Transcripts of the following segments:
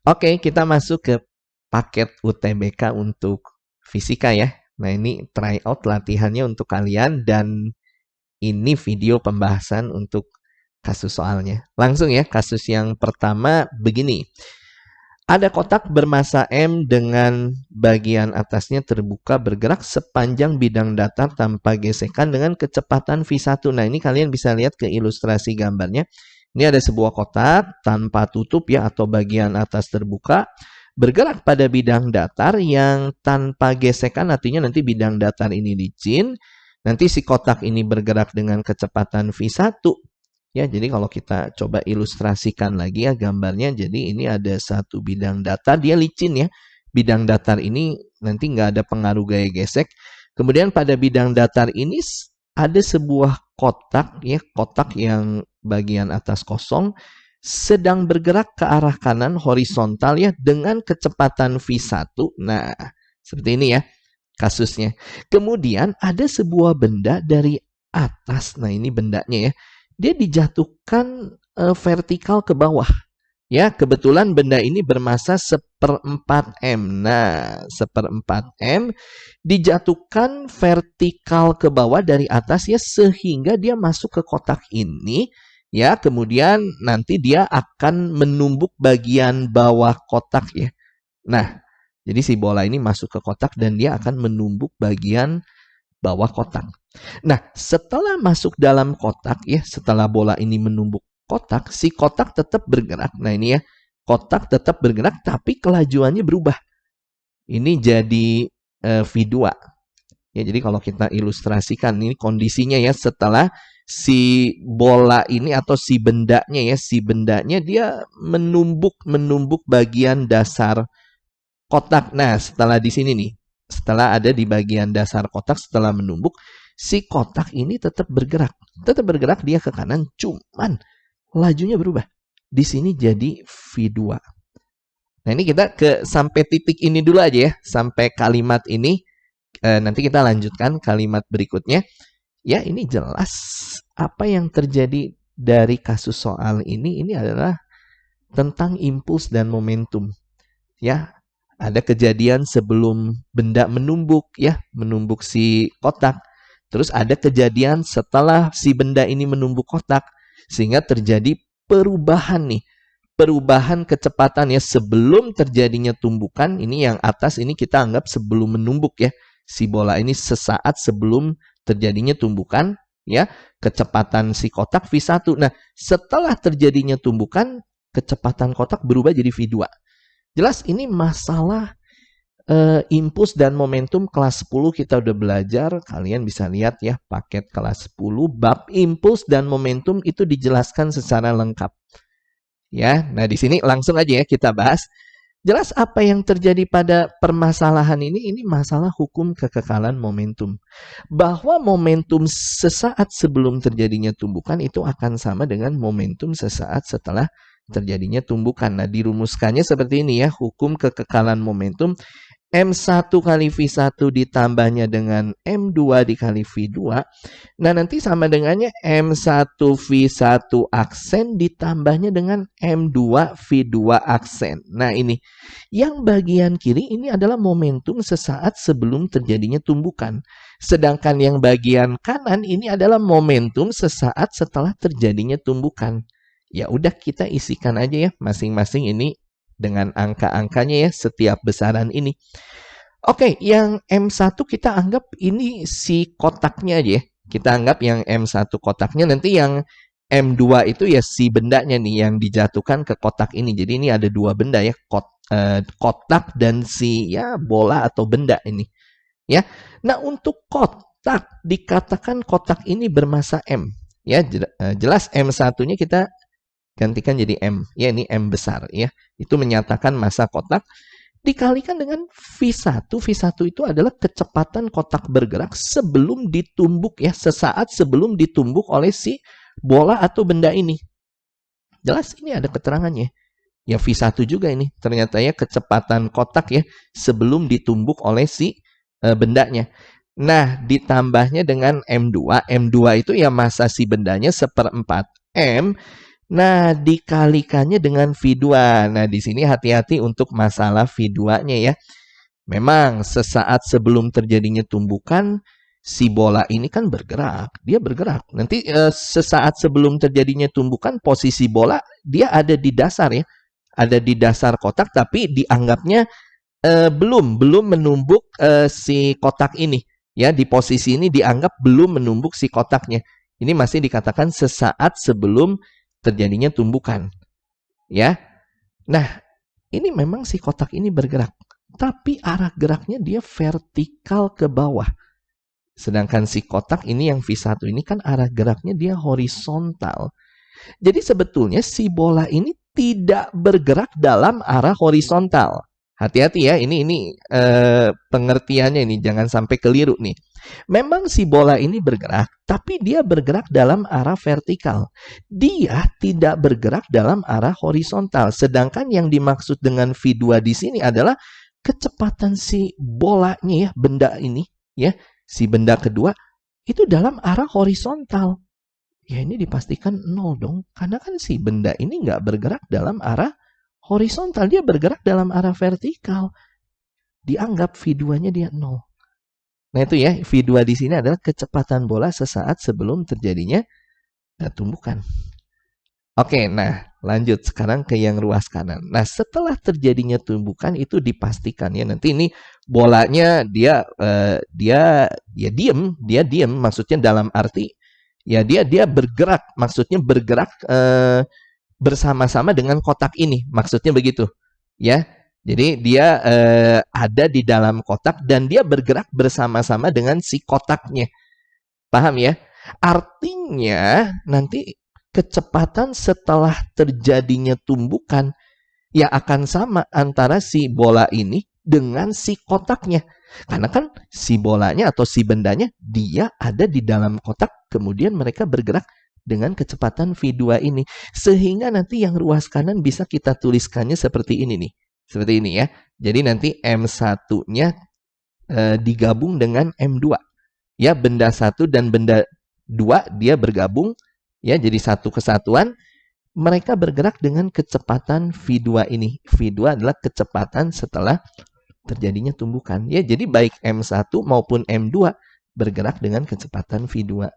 Oke, kita masuk ke paket UTBK untuk fisika ya. Nah, ini tryout latihannya untuk kalian dan ini video pembahasan untuk kasus soalnya. Langsung ya, kasus yang pertama begini. Ada kotak bermassa M dengan bagian atasnya terbuka bergerak sepanjang bidang datar tanpa gesekan dengan kecepatan V1. Nah, ini kalian bisa lihat ke ilustrasi gambarnya. Ini ada sebuah kotak tanpa tutup ya atau bagian atas terbuka bergerak pada bidang datar yang tanpa gesekan, artinya nanti bidang datar ini licin. Nanti si kotak ini bergerak dengan kecepatan V1. Ya, jadi kalau kita coba ilustrasikan lagi ya gambarnya, jadi ini ada satu bidang datar, dia licin ya. Bidang datar ini nanti nggak ada pengaruh gaya gesek. Kemudian pada bidang datar ini ada sebuah kotak ya, kotak yang bagian atas kosong sedang bergerak ke arah kanan horizontal ya dengan kecepatan V1. Nah, seperti ini ya kasusnya. Kemudian ada sebuah benda dari atas. Nah, ini bendanya ya. Dia dijatuhkan vertikal ke bawah. Ya, kebetulan benda ini bermassa 1/4 M. Nah, 1/4 M dijatuhkan vertikal ke bawah dari atas ya sehingga dia masuk ke kotak ini ya, kemudian nanti dia akan menumbuk bagian bawah kotak ya. Nah, jadi si bola ini masuk ke kotak dan dia akan menumbuk bagian bawah kotak. Nah, setelah masuk dalam kotak ya, setelah bola ini menumbuk kotak, si kotak tetap bergerak. Nah, ini ya, kotak tetap bergerak tapi kelajuannya berubah. Ini jadi V2. Ya, jadi kalau kita ilustrasikan ini kondisinya ya setelah si bola ini atau si bendanya dia menumbuk bagian dasar kotak. Nah, setelah di sini nih, setelah ada di bagian dasar kotak, setelah menumbuk, si kotak ini tetap bergerak. Tetap bergerak dia ke kanan, cuman lajunya berubah. Di sini jadi V2. Nah, ini kita sampai titik ini dulu aja ya, sampai kalimat ini. Nanti kita lanjutkan kalimat berikutnya. Ya, ini jelas apa yang terjadi dari kasus soal ini adalah tentang impuls dan momentum. Ya, ada kejadian sebelum benda menumbuk ya, menumbuk si kotak. Terus ada kejadian setelah si benda ini menumbuk kotak sehingga terjadi perubahan nih. Perubahan kecepatan ya sebelum terjadinya tumbukan, ini yang atas ini kita anggap sebelum menumbuk ya. Si bola ini sesaat sebelum terjadinya tumbukan ya, kecepatan si kotak V1. Nah, setelah terjadinya tumbukan, kecepatan kotak berubah jadi V2. Jelas ini masalah impuls dan momentum kelas 10 kita udah belajar. Kalian bisa lihat ya paket kelas 10 bab impuls dan momentum itu dijelaskan secara lengkap. Ya, nah di sini langsung aja ya kita bahas. Jelas apa yang terjadi pada permasalahan ini masalah hukum kekekalan momentum. Bahwa momentum sesaat sebelum terjadinya tumbukan itu akan sama dengan momentum sesaat setelah terjadinya tumbukan. Nah, dirumuskannya seperti ini ya, hukum kekekalan momentum. M1 kali V1 ditambahnya dengan M2 dikali V2. Nah, nanti sama dengannya M1 V1 aksen ditambahnya dengan M2 V2 aksen. Nah, ini. Yang bagian kiri ini adalah momentum sesaat sebelum terjadinya tumbukan. Sedangkan yang bagian kanan ini adalah momentum sesaat setelah terjadinya tumbukan. Ya udah kita isikan aja ya masing-masing ini dengan angka-angkanya ya setiap besaran ini. Oke, yang M1 kita anggap ini si kotaknya aja ya. Kita anggap yang M1 kotaknya, nanti yang M2 itu ya si bendanya nih yang dijatuhkan ke kotak ini. Jadi ini ada dua benda ya, kotak dan si ya bola atau benda ini. Ya. Nah, untuk kotak dikatakan kotak ini bermassa M. Ya, jelas M1-nya kita gantikan jadi M. Ya, ini M besar ya. Itu menyatakan massa kotak dikalikan dengan V1. V1 itu adalah kecepatan kotak bergerak sebelum ditumbuk ya, sesaat sebelum ditumbuk oleh si bola atau benda ini. Jelas ini ada keterangannya. Ya V1 juga ini. Ternyata ya kecepatan kotak ya sebelum ditumbuk oleh si bendanya. Nah, ditambahnya dengan M2. M2 itu ya massa si bendanya 1/4 M. Nah, dikalikannya dengan V2. Nah, di sini hati-hati untuk masalah V2-nya ya. Memang sesaat sebelum terjadinya tumbukan, si bola ini kan bergerak. Dia bergerak. Nanti sesaat sebelum terjadinya tumbukan, posisi bola dia ada di dasar ya. Ada di dasar kotak, tapi dianggapnya belum menumbuk si kotak ini. Ya, di posisi ini dianggap belum menumbuk si kotaknya. Ini masih dikatakan sesaat sebelum terjadinya tumbukan. Ya. Nah, ini memang si kotak ini bergerak. Tapi arah geraknya dia vertikal ke bawah. Sedangkan si kotak ini yang V1 ini kan arah geraknya dia horizontal. Jadi sebetulnya si bola ini tidak bergerak dalam arah horizontal. Hati-hati ya, ini pengertiannya ini jangan sampai keliru nih. Memang si bola ini bergerak, tapi dia bergerak dalam arah vertikal. Dia tidak bergerak dalam arah horizontal. Sedangkan yang dimaksud dengan V2 di sini adalah kecepatan si bolanya ya, benda ini ya, si benda kedua itu dalam arah horizontal. Ya ini dipastikan 0 dong, karena kan si benda ini nggak bergerak dalam arah horizontal, dia bergerak dalam arah vertikal. Dianggap V2-nya dia 0. Nah itu ya, V2 di sini adalah kecepatan bola sesaat sebelum terjadinya tumbukan. Oke, nah lanjut sekarang ke yang ruas kanan. Nah setelah terjadinya tumbukan itu dipastikan ya, nanti ini bolanya dia diem, maksudnya dalam arti ya dia bergerak, maksudnya bergerak bersama-sama dengan kotak ini, maksudnya begitu ya. Jadi dia ada di dalam kotak dan dia bergerak bersama-sama dengan si kotaknya. Paham ya? Artinya nanti kecepatan setelah terjadinya tumbukan ya akan sama antara si bola ini dengan si kotaknya. Karena kan si bolanya atau si bendanya dia ada di dalam kotak, kemudian mereka bergerak dengan kecepatan V2 ini. Sehingga nanti yang ruas kanan bisa kita tuliskannya seperti ini nih. Seperti ini ya. Jadi nanti M1-nya digabung dengan M2. Ya, benda 1 dan benda 2 dia bergabung ya jadi satu kesatuan. Mereka bergerak dengan kecepatan V2 ini. V2 adalah kecepatan setelah terjadinya tumbukan. Ya, jadi baik M1 maupun M2 bergerak dengan kecepatan V2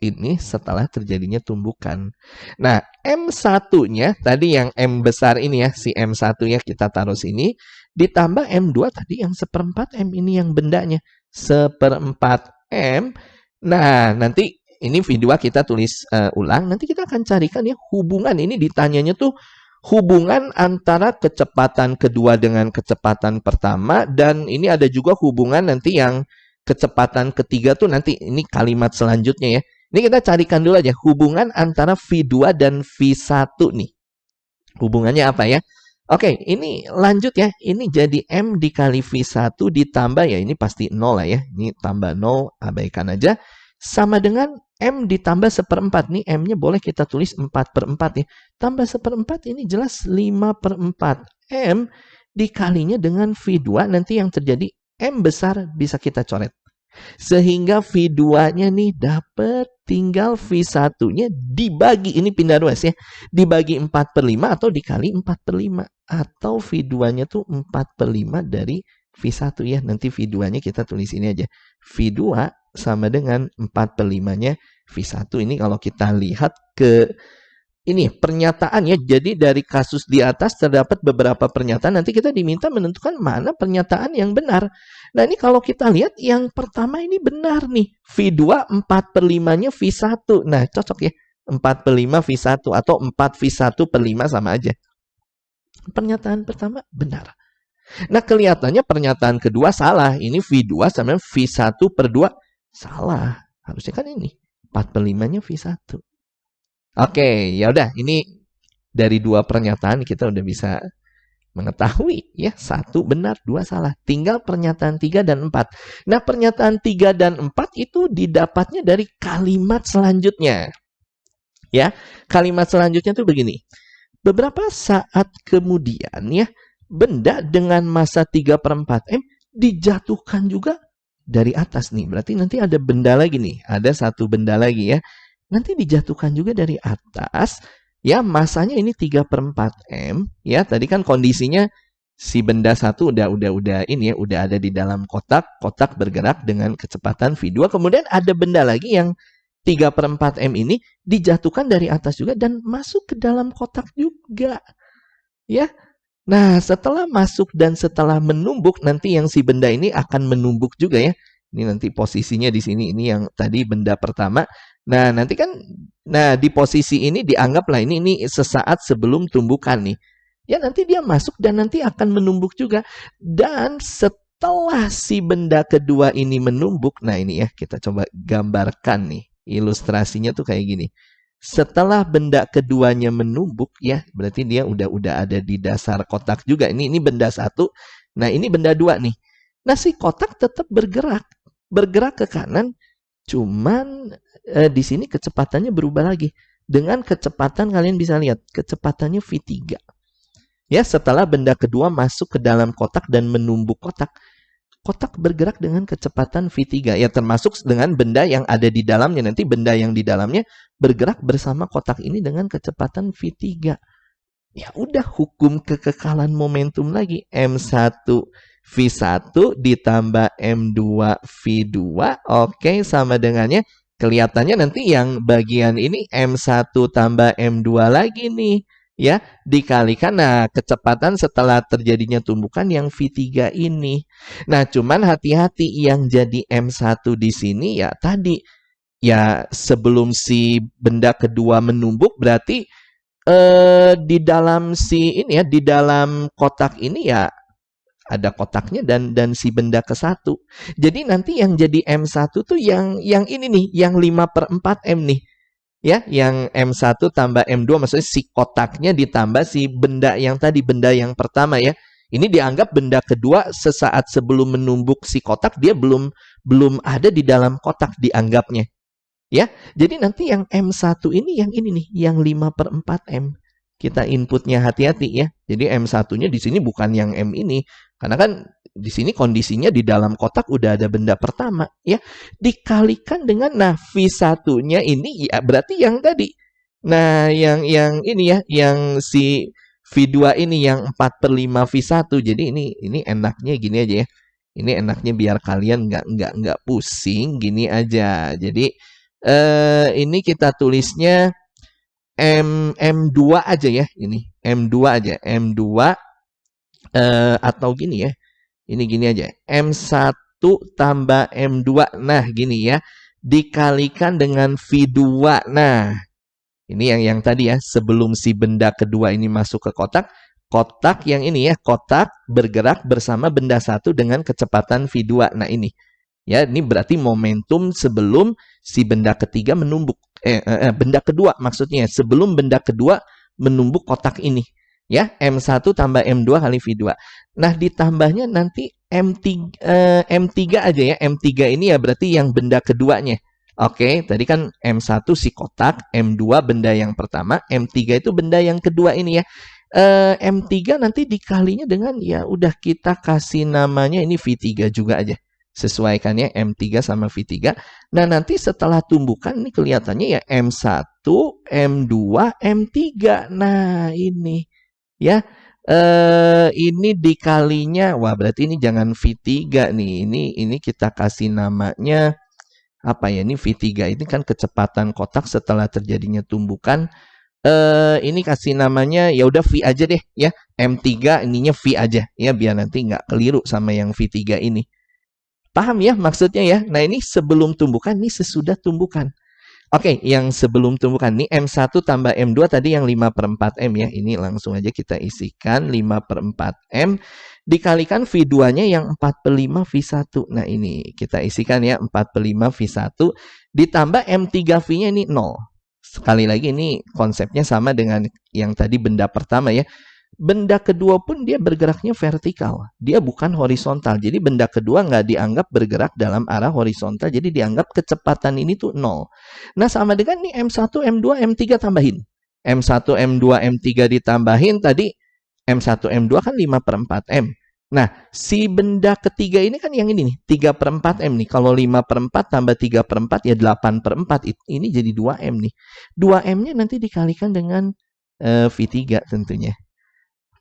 ini setelah terjadinya tumbukan. Nah, M1-nya tadi yang M besar ini ya, si M1 ya kita taruh sini, ditambah M2 tadi yang seperempat M ini yang bendanya. Seperempat M. Nah, nanti ini V2 kita tulis ulang. Nanti kita akan carikan ya hubungan. Ini ditanyanya tuh hubungan antara kecepatan kedua dengan kecepatan pertama. Dan ini ada juga hubungan nanti yang kecepatan ketiga tuh nanti ini kalimat selanjutnya ya. Ini kita carikan dulu aja hubungan antara V2 dan V1 nih. Hubungannya apa ya? Oke, ini lanjut ya. Ini jadi M dikali V1 ditambah ya. Ini pasti 0 lah ya. Ini tambah 0, abaikan aja. Sama dengan M ditambah seperempat. Nih M-nya boleh kita tulis 4/4 ya. Tambah seperempat ini jelas 5/4. M dikalinya dengan V2. Nanti yang terjadi M besar bisa kita coret. Sehingga V2-nya nih dapat tinggal V1-nya dibagi, ini pindah ruas ya, dibagi 4/5 atau dikali 4/5. Atau V2-nya tuh 4/5 dari V1 ya. Nanti V2-nya kita tulis ini aja. V2 sama dengan 4/5-nya V1. Ini kalau kita lihat ke ini pernyataan ya. Jadi dari kasus di atas terdapat beberapa pernyataan. Nanti kita diminta menentukan mana pernyataan yang benar. Nah ini kalau kita lihat yang pertama ini benar nih. V2 4/5-nya V1. Nah cocok ya. 4/5 V1 atau 4V1/5 sama aja. Pernyataan pertama benar. Nah kelihatannya pernyataan kedua salah. Ini V2 sama V1/2 salah. Harusnya kan ini 4/5-nya V1. Oke, ya udah ini dari dua pernyataan kita udah bisa mengetahui ya, 1 benar, 2 salah. Tinggal pernyataan 3 dan 4. Nah, pernyataan 3 dan 4 itu didapatnya dari kalimat selanjutnya. Ya, kalimat selanjutnya tuh begini. Beberapa saat kemudian ya, benda dengan massa 3/4 M dijatuhkan juga dari atas nih. Berarti nanti ada benda lagi nih. Ada satu benda lagi ya. Nanti dijatuhkan juga dari atas Ya, masanya ini 3/4 M. Ya, tadi kan kondisinya si benda satu udah ini ya, udah ada di dalam kotak, kotak bergerak dengan kecepatan v2. Kemudian ada benda lagi yang 3/4 M ini dijatuhkan dari atas juga dan masuk ke dalam kotak juga. Ya. Nah, setelah masuk dan setelah menumbuk, nanti yang si benda ini akan menumbuk juga ya. Ini nanti posisinya di sini, ini yang tadi benda pertama. Nah, nanti kan, nah di posisi ini dianggaplah ini sesaat sebelum tumbukan nih. Ya, nanti dia masuk dan nanti akan menumbuk juga. Dan setelah si benda kedua ini menumbuk, nah ini ya, kita coba gambarkan nih. Ilustrasinya tuh kayak gini. Setelah benda keduanya menumbuk, ya, berarti dia udah ada di dasar kotak juga. Ini benda satu. Nah, ini benda dua nih. Nah, si kotak tetap bergerak ke kanan. Cuman di sini kecepatannya berubah lagi. Dengan kecepatan kalian bisa lihat, kecepatannya v3. Ya, setelah benda kedua masuk ke dalam kotak dan menumbuk kotak, kotak bergerak dengan kecepatan v3. Ya, termasuk dengan benda yang ada di dalamnya. Nanti benda yang di dalamnya bergerak bersama kotak ini dengan kecepatan v3. Ya udah, hukum kekekalan momentum lagi. M1 v1 ditambah M2 v2. Oke, sama dengannya. Kelihatannya nanti yang bagian ini M1 tambah M2 lagi nih. Ya, dikalikan, nah kecepatan setelah terjadinya tumbukan yang v3 ini. Nah, cuman hati-hati, yang jadi M1 di sini ya tadi, ya sebelum si benda kedua menumbuk, berarti di dalam si ini ya, di dalam kotak ini ya ada kotaknya dan si benda ke-1. Jadi nanti yang jadi M1 tuh yang ini nih, yang 5/4M nih. Ya, yang M1 tambah M2, maksudnya si kotaknya ditambah si benda yang tadi, benda yang pertama ya. Ini dianggap benda kedua sesaat sebelum menumbuk si kotak, dia belum ada di dalam kotak dianggapnya. Ya, jadi nanti yang M1 ini yang ini nih, yang 5/4M. Kita inputnya hati-hati ya. Jadi M1-nya di sini bukan yang M ini. Karena kan di sini kondisinya di dalam kotak udah ada benda pertama ya. Dikalikan dengan, nah V1-nya ini ya berarti yang tadi. Nah, yang ini ya, yang si V2 ini yang 4/5 V1. Jadi ini enaknya gini aja ya. Ini enaknya biar kalian nggak pusing, gini aja. Jadi ini kita tulisnya M2 aja ya, ini M2 aja, M2 atau gini ya. Ini gini aja, M1 tambah M2. Nah, gini ya. Dikalikan dengan V2. Nah, ini yang tadi ya, sebelum si benda kedua ini masuk ke kotak, kotak yang ini ya, kotak bergerak bersama benda satu dengan kecepatan V2. Nah, ini. Ya, ini berarti momentum sebelum si benda ketiga menumbuk. Benda kedua maksudnya, sebelum benda kedua menumbuk kotak ini. Ya, M1 tambah M2 kali V2. Nah, ditambahnya nanti M3 aja ya. M3 ini ya berarti yang benda keduanya. Oke, tadi kan M1 si kotak, M2 benda yang pertama, M3 itu benda yang kedua ini ya. M3 nanti dikalinya dengan, ya udah kita kasih namanya ini V3 juga aja. Sesuaikannya M3 sama V3. Nah, nanti setelah tumbukan ini kelihatannya ya M1, M2, M3. Nah, ini ya. Ini dikalinya, wah berarti ini jangan V3 nih. Ini kita kasih namanya apa ya? Ini V3 ini kan kecepatan kotak setelah terjadinya tumbukan. Ini kasih namanya ya udah V aja deh ya. M3 ininya V aja ya, biar nanti nggak keliru sama yang V3 ini. Paham ya maksudnya ya? Nah, ini sebelum tumbukan, ini sesudah tumbukan. Oke, yang sebelum tumbukan, ini M1 tambah M2 tadi yang 5/4M ya. Ini langsung aja kita isikan 5/4M. Dikalikan V2-nya yang 4/5 V1. Nah, ini kita isikan ya, 4/5 V1. Ditambah M3V-nya ini 0. Sekali lagi ini konsepnya sama dengan yang tadi benda pertama ya. Benda kedua pun dia bergeraknya vertikal, dia bukan horizontal. Jadi benda kedua nggak dianggap bergerak dalam arah horizontal, jadi dianggap kecepatan ini tuh 0. Nah, sama dengan nih M1, M2, M3 tambahin. M1, M2, M3 ditambahin tadi, M1, M2 kan 5/4M. Nah, si benda ketiga ini kan yang ini nih, 3/4M nih. Kalau 5/4 tambah 3/4 ya 8/4. Ini jadi 2M nih. 2M-nya nanti dikalikan dengan V3 tentunya.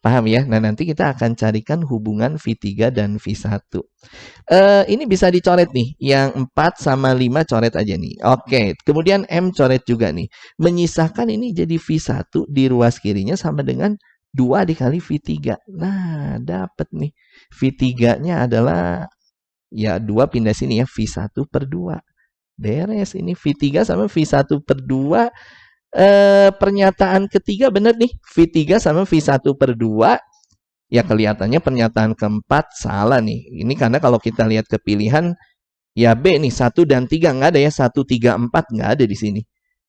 Paham ya? Nah, nanti kita akan carikan hubungan V3 dan V1. Ini bisa dicoret nih. Yang 4 sama 5 coret aja nih. Oke, kemudian M coret juga nih. Menyisakan ini jadi V1 di ruas kirinya sama dengan 2 dikali V3. Nah, dapat nih. V3-nya adalah, ya 2 pindah sini ya, V1 per 2. Beres ini V3 sama V1 per 2. Pernyataan ketiga benar nih, V3 sama V1 per 2. Ya kelihatannya pernyataan keempat salah nih. Ini karena kalau kita lihat ke pilihan, ya B nih, 1 dan 3 nggak ada ya, 1, 3, 4 nggak ada di sini.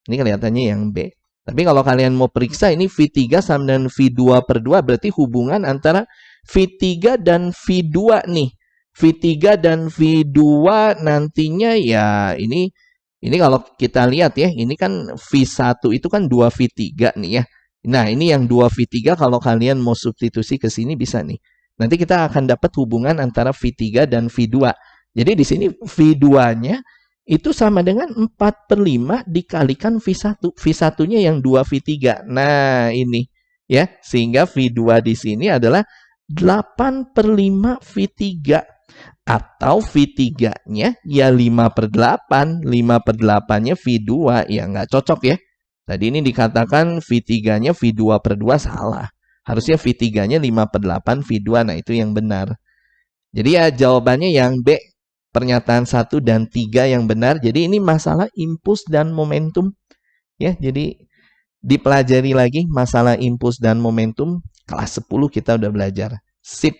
Ini kelihatannya yang B. Tapi kalau kalian mau periksa ini V3 sama dengan V2 per 2, berarti hubungan antara V3 dan V2 nih. V3 dan V2 nantinya ya ini kalau kita lihat ya, ini kan V1 itu kan 2 V3 nih ya. Nah, ini yang 2 V3 kalau kalian mau substitusi ke sini bisa nih. Nanti kita akan dapat hubungan antara V3 dan V2. Jadi di sini V2-nya itu sama dengan 4/5 dikalikan V1. V1-nya yang 2 V3. Nah, ini ya. Sehingga V2 di sini adalah 8/5 V3. Atau V3-nya ya 5/8. 5/8-nya V2. Ya nggak cocok ya. Tadi ini dikatakan V3-nya V2 per 2 salah. Harusnya V3-nya 5/8 V2. Nah, itu yang benar. Jadi ya jawabannya yang B. Pernyataan 1 dan 3 yang benar. Jadi ini masalah impuls dan momentum. Ya, jadi dipelajari lagi masalah impuls dan momentum. Kelas 10 kita udah belajar. Sip.